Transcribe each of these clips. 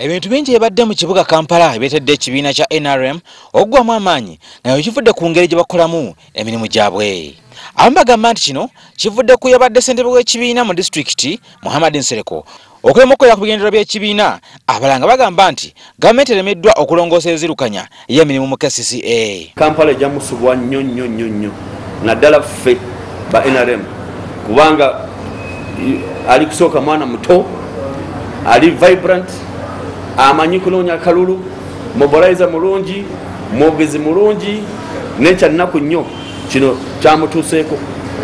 Ebintu bingi ebadde mu kibuga Kampala ebetedde ekibiina kya NRM oggwamu amaanyi nga kivudde ku ngeri gye bakolamu emirimu gyabwe. Abamu bagamba nti kino kivudde ku yabadde ssentebe w'ekibiina mu disitulikiti Muhammad Nsereko okulema okukolera ku bigendererwa by'ekibiina, abalala nga bagamba nti gavumenti eremeddwa okulongoosa enzirukanya y'emirimu mu KCCA. Kampala ejja musubwa nnyo naddala ffe ba NRM kubanga ali kusooka mwana muto, ali vibrant, amanyi kunoonya kalulu, mobilizer mulungi, mwogezi mulungi, nekyannaku nnyo kino kyamutuuseeko.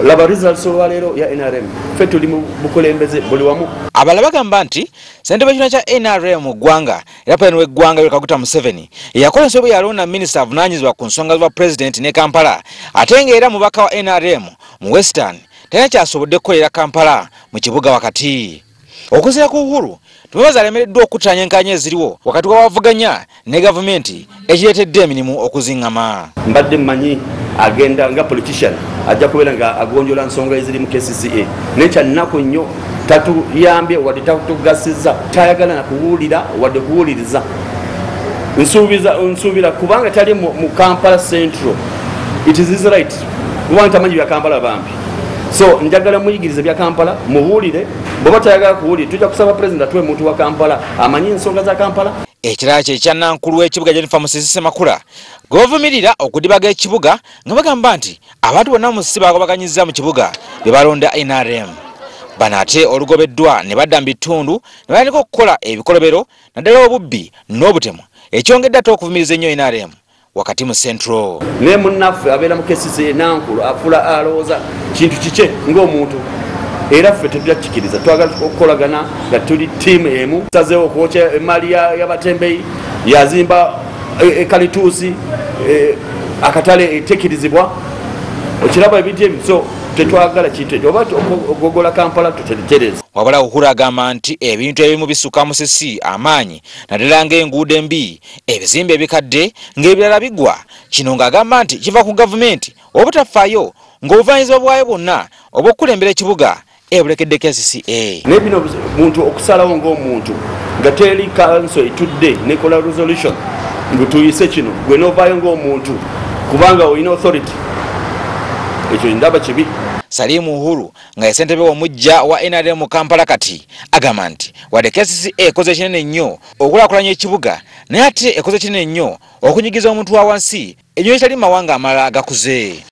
Laba results olwaleero ya NRM, ffe tuli mu bukulembeze buli wamu. Abalala bagamba nti ssentebe w'ekibiina kya NRM mu ggwanga era pulezidenti w'eggwanga Kaguta Museveni yakola ensobi yalonda minisita avunaanyizibwa ku nsonga za pulezidenti ne Kampala, ate ng'era mubaka wa NRM mu Western tena kyasobodde kukolera Kampala mu kibuga wakati. Okusinziira ku Uhuru, tumebaza alemereddwa okutranyenkanya eziriwo wakati w'abavuganya ne gavumenti ekireetedde emirimu okuziŋŋama. Mbadde mmanyi agenda nga politician ajja kubeera nga agonjola nsonga eziri mu KCCA, nekyannaku nnyo tatuyambye wadde tatugasiza, tayagala na kuwulira wadde kuwuliriza. Nsuubira kubanga tali mu Kampala Central, it is his right kubanga tamanyi bya Kampala bambi. So njagala muyigirize bya Kampala muwulire, bw'oba tayagala kuwulira tujja kusaba pulezidenti atuwe muntu wa Kampala amanyi ensonga za Kampala. Ekirala kye kya Nankulu w'ekibuga Jennifer Musisi Makula gwebavumirira okudibaga ekibuga nga bagamba nti abantu bonna mu Musisi bagobaganyizza mu kibuga bye balonda NRM. Bano ate olugobeddwa ne badda mu bitundu ne batandika okukola ebikolobero naddala obubbi n'obutemu, ekyongedde ate okuvumiriza ennyo NRM wakati mu Central. Ne munnaffe abeera mu KCCA Nankulu afula alowooza kintu kikye ng'omuntu, era ffe tetujjakikiriza, twagala okukolagana nga tuli ttiimu emu. Sazeewo okwokya emaali y'abatembeeyi, yazimba ekalituusi, akatale etekirizibwa, okiraba ebintu ebyo. So tetwagala kintu ekyo, oba ogogola Kampala tuteretereza. Wabula Uhuru agamba nti ebintu ebimu bisuka Musisi amaanyi naddala ng'enguudo embi, ebizimbe ebikadde ng'ebirala bigwa. Kino ng'agamba nti kiva ku gavumenti obutafaayo ng'obuvaanyizibwa bwayo bwonna obw'okukulembera ekibuga ebulekedde KCCA. Ne bino muntu okusalawo ng'omuntu nga teri kanso etudde nekola resolution ngutuyise kino, gwe novaayo ng'omuntu kubanga olina authority, ekyo ndaba kibi. Salim Uhuru nga ye ssentebe omuggya wa NRM mu Kampala kati agamba nti wadde KCCA ekoze kinene nnyo okulaakulanya ekibuga, naye ate ekoze kinene nnyo okunyigiza omuntu wa wansi ebyo etali mawanga amalala agakuze.